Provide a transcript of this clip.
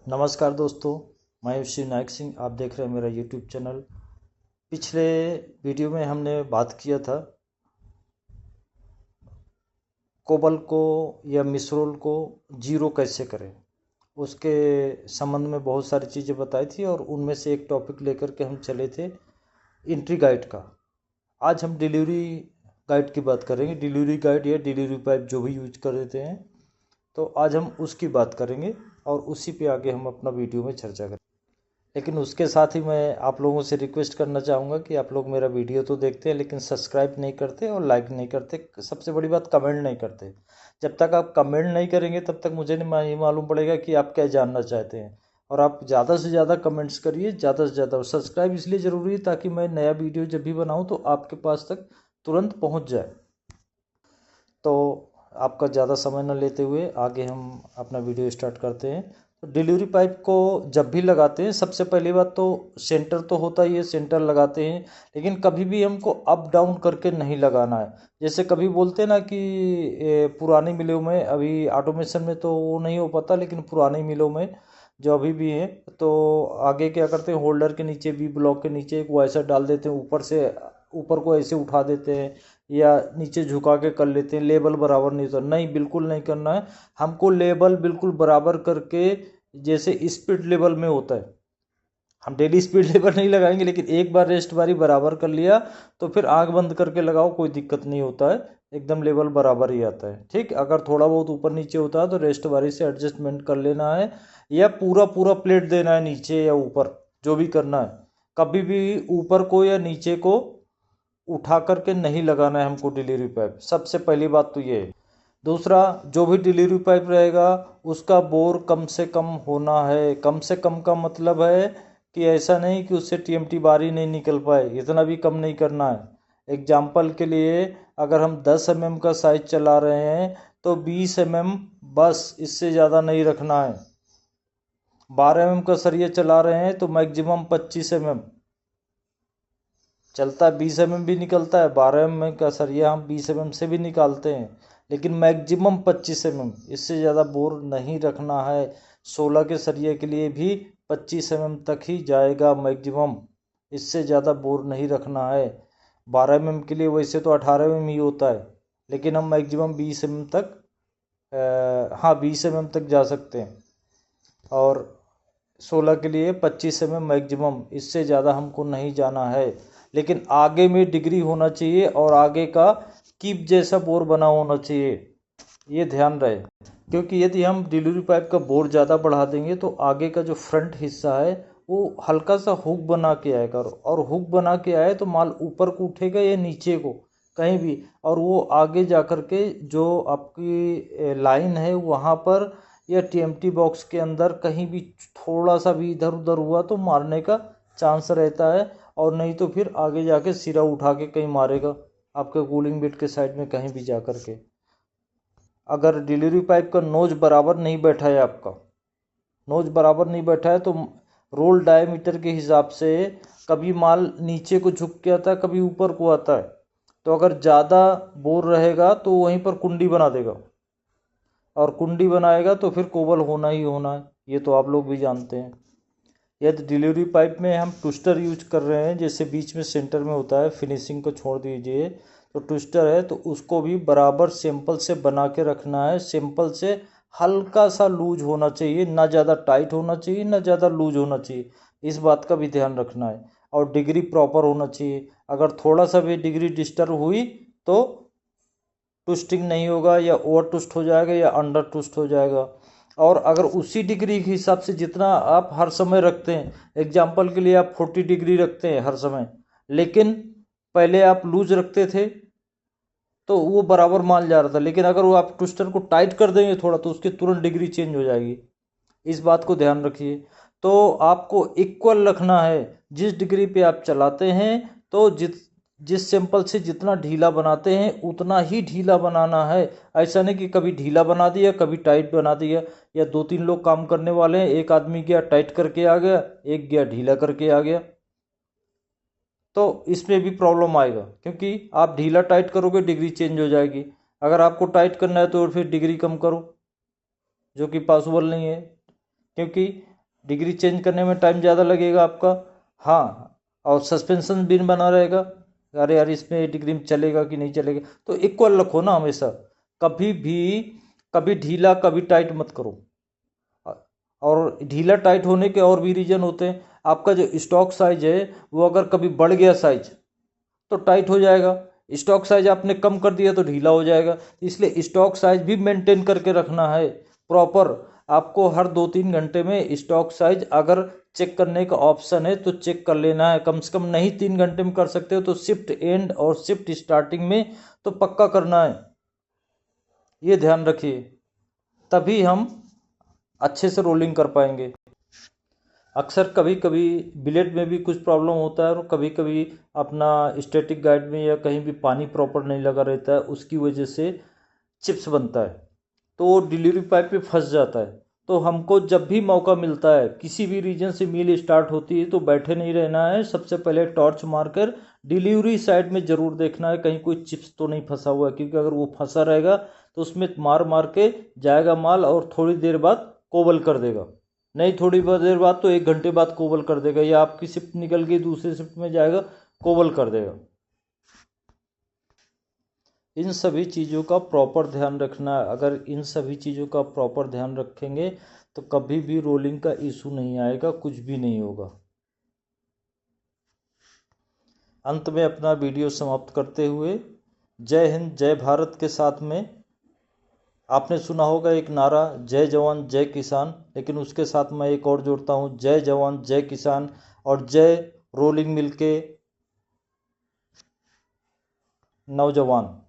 नमस्कार दोस्तों, मैं शिव नायक सिंह। आप देख रहे हैं मेरा यूट्यूब चैनल। पिछले वीडियो में हमने बात किया था कोबल को या मिसरोल को जीरो कैसे करें। उसके संबंध में बहुत सारी चीज़ें बताई थी और उनमें से एक टॉपिक लेकर के हम चले थे एंट्री गाइड का। आज हम डिलीवरी गाइड की बात करेंगे। डिलीवरी गाइड या डिलीवरी पाइप जो भी यूज कर देते हैं, तो आज हम उसकी बात करेंगे और उसी पे आगे हम अपना वीडियो में चर्चा करेंगे। लेकिन उसके साथ ही मैं आप लोगों से रिक्वेस्ट करना चाहूँगा कि आप लोग मेरा वीडियो तो देखते हैं लेकिन सब्सक्राइब नहीं करते और लाइक नहीं करते। सबसे बड़ी बात, कमेंट नहीं करते। जब तक आप कमेंट नहीं करेंगे तब तक मुझे नहीं मालूम पड़ेगा कि आप क्या जानना चाहते हैं। और आप ज़्यादा से ज़्यादा कमेंट्स करिए, ज़्यादा से ज़्यादा। और सब्सक्राइब इसलिए ज़रूरी है ताकि मैं नया वीडियो जब भी बनाऊँ तो आपके पास तक तुरंत पहुँच जाए। तो आपका ज़्यादा समय न लेते हुए आगे हम अपना वीडियो स्टार्ट करते हैं। तो डिलीवरी पाइप को जब भी लगाते हैं, सबसे पहली बात तो सेंटर तो होता ही है, सेंटर लगाते हैं। लेकिन कभी भी हमको अप डाउन करके नहीं लगाना है। जैसे कभी बोलते हैं ना कि पुरानी मिलों में, अभी ऑटोमेशन में तो वो नहीं हो पाता, लेकिन पुरानी मिलों में जो अभी भी हैं, तो आगे क्या करते हैं, होल्डर के नीचे भी, ब्लॉक के नीचे एक वाइसर डाल देते हैं। ऊपर से ऊपर को ऐसे उठा देते हैं या नीचे झुका के कर लेते हैं। लेबल बराबर नहीं होता, नहीं, बिल्कुल नहीं करना है। हमको लेबल बिल्कुल बराबर करके, जैसे स्पीड लेवल में होता है, हम डेली स्पीड लेवल नहीं लगाएंगे, लेकिन एक बार रेस्ट बारी बराबर कर लिया तो फिर आंख बंद करके लगाओ, कोई दिक्कत नहीं होता है। एकदम लेवल बराबर ही आता है। ठीक, अगर थोड़ा बहुत ऊपर नीचे होता है तो रेस्ट बारी से एडजस्टमेंट कर लेना है, या पूरा पूरा प्लेट देना है नीचे या ऊपर, जो भी करना है। कभी भी ऊपर को या नीचे को उठा करके नहीं लगाना है हमको डिलीवरी पाइप। सबसे पहली बात तो ये है। दूसरा, जो भी डिलीवरी पाइप रहेगा उसका बोर कम से कम होना है। कम से कम का मतलब है कि ऐसा नहीं कि उससे टीएमटी बारी नहीं निकल पाए, इतना भी कम नहीं करना है। एग्जाम्पल के लिए, अगर हम 10 mm का साइज चला रहे हैं तो 20 mm बस, इससे ज़्यादा नहीं रखना है। 12 mm का सरिया चला रहे हैं तो मैक्सिमम 25 mm चलता है। 20 mm भी निकलता है, 12 mm का सरिया हम 20 mm से भी निकालते हैं, लेकिन मैक्सिमम 25 mm, इससे ज़्यादा बोर नहीं रखना है। 16 के सरिये के लिए भी 25 mm तक ही जाएगा मैक्सिमम, इससे ज़्यादा बोर नहीं रखना है। 12 mm के लिए वैसे तो 18 mm ही होता है, लेकिन हम मैक्सिमम 20 mm तक, हाँ 20 mm तक जा सकते हैं। और 16 के लिए 25 mm मैक्सिमम, इससे ज़्यादा हमको नहीं जाना है। लेकिन आगे में डिग्री होना चाहिए और आगे का कीप जैसा बोर बना होना चाहिए, ये ध्यान रहे। क्योंकि यदि हम डिलीवरी पाइप का बोर ज़्यादा बढ़ा देंगे तो आगे का जो फ्रंट हिस्सा है वो हल्का सा हुक बना के आएगा, और हुक बना के आए तो माल ऊपर को उठेगा या नीचे को कहीं भी, और वो आगे जा कर के जो आपकी लाइन है वहाँ पर या टीएमटी बॉक्स के अंदर कहीं भी थोड़ा सा भी इधर उधर हुआ तो मारने का चांस रहता है। और नहीं तो फिर आगे जाके सिरा उठा के कहीं मारेगा आपके कूलिंग बिट के साइड में कहीं भी जा कर के। अगर डिलीवरी पाइप का नोज बराबर नहीं बैठा है, आपका नोज बराबर नहीं बैठा है, तो रोल डायमीटर के हिसाब से कभी माल नीचे को झुक के आता है, कभी ऊपर को आता है। तो अगर ज़्यादा बोर रहेगा तो वहीं पर कुंडी बना देगा, और कुंडी बनाएगा तो फिर कोबल होना ही होना है, ये तो आप लोग भी जानते हैं। यदि डिलीवरी पाइप में हम ट्विस्टर यूज कर रहे हैं, जैसे बीच में सेंटर में होता है, फिनिशिंग को छोड़ दीजिए, तो ट्विस्टर है तो उसको भी बराबर सिंपल से बना के रखना है। सिंपल से हल्का सा लूज होना चाहिए, ना ज़्यादा टाइट होना चाहिए ना ज़्यादा लूज होना चाहिए, इस बात का भी ध्यान रखना है। और डिग्री प्रॉपर होना चाहिए। अगर थोड़ा सा भी डिग्री डिस्टर्ब हुई तो ट्विस्टिंग नहीं होगा, या ओवर ट्विस्ट हो जाएगा या अंडर ट्विस्ट हो जाएगा। और अगर उसी डिग्री के हिसाब से जितना आप हर समय रखते हैं, एग्जाम्पल के लिए आप 40 डिग्री रखते हैं हर समय, लेकिन पहले आप लूज रखते थे तो वो बराबर मान जा रहा था, लेकिन अगर वो आप ट्विस्टर को टाइट कर देंगे थोड़ा तो उसकी तुरंत डिग्री चेंज हो जाएगी। इस बात को ध्यान रखिए। तो आपको इक्वल रखना है जिस डिग्री पे आप चलाते हैं। तो जिस सैंपल से जितना ढीला बनाते हैं उतना ही ढीला बनाना है। ऐसा नहीं कि कभी ढीला बना दिया कभी टाइट बना दिया, या 2-3 लोग काम करने वाले हैं, एक आदमी गया टाइट करके आ गया, एक गया ढीला करके आ गया, तो इसमें भी प्रॉब्लम आएगा। क्योंकि आप ढीला टाइट करोगे डिग्री चेंज हो जाएगी। अगर आपको टाइट करना है तो फिर डिग्री कम करो, जो कि पॉसिबल नहीं है। क्योंकि डिग्री चेंज करने में टाइम ज़्यादा लगेगा आपका। हाँ, और सस्पेंशन भी बना रहेगा, अरे यार इसमें डिग्री में चलेगा कि नहीं चलेगा। तो इक्वल रखो ना हमेशा, कभी भी कभी ढीला कभी टाइट मत करो। और ढीला टाइट होने के और भी रीज़न होते हैं। आपका जो स्टॉक साइज है वो अगर कभी बढ़ गया साइज तो टाइट हो जाएगा, स्टॉक साइज आपने कम कर दिया तो ढीला हो जाएगा। इसलिए स्टॉक साइज भी मेंटेन करके रखना है प्रॉपर। आपको हर 2-3 घंटे में स्टॉक साइज अगर चेक करने का ऑप्शन है तो चेक कर लेना है, कम से कम नहीं 3 घंटे में कर सकते हो तो शिफ्ट एंड और शिफ्ट स्टार्टिंग में तो पक्का करना है, ये ध्यान रखिए, तभी हम अच्छे से रोलिंग कर पाएंगे। अक्सर कभी कभी बिलेट में भी कुछ प्रॉब्लम होता है और कभी कभी अपना स्टैटिक गाइड में या कहीं भी पानी प्रॉपर नहीं लगा रहता है, उसकी वजह से चिप्स बनता है तो वो डिलीवरी पाइप पे फंस जाता है। तो हमको जब भी मौका मिलता है, किसी भी रीजन से मील स्टार्ट होती है तो बैठे नहीं रहना है, सबसे पहले टॉर्च मारकर डिलीवरी साइड में ज़रूर देखना है कहीं कोई चिप्स तो नहीं फंसा हुआ है, क्योंकि अगर वो फंसा रहेगा तो उसमें मार मार के जाएगा माल और थोड़ी देर बाद कोबल कर देगा। नहीं, थोड़ी देर बाद तो 1 घंटे बाद कोबल कर देगा, या आपकी शिफ्ट निकल गई दूसरी शिफ्ट में जाएगा कोबल कर देगा। इन सभी चीज़ों का प्रॉपर ध्यान रखना है। अगर इन सभी चीज़ों का प्रॉपर ध्यान रखेंगे तो कभी भी रोलिंग का इशू नहीं आएगा, कुछ भी नहीं होगा। अंत में अपना वीडियो समाप्त करते हुए जय हिंद जय भारत के साथ में आपने सुना होगा एक नारा, जय जवान जय किसान, लेकिन उसके साथ मैं एक और जोड़ता हूँ, जय जवान जय किसान और जय रोलिंग मिल के नौजवान।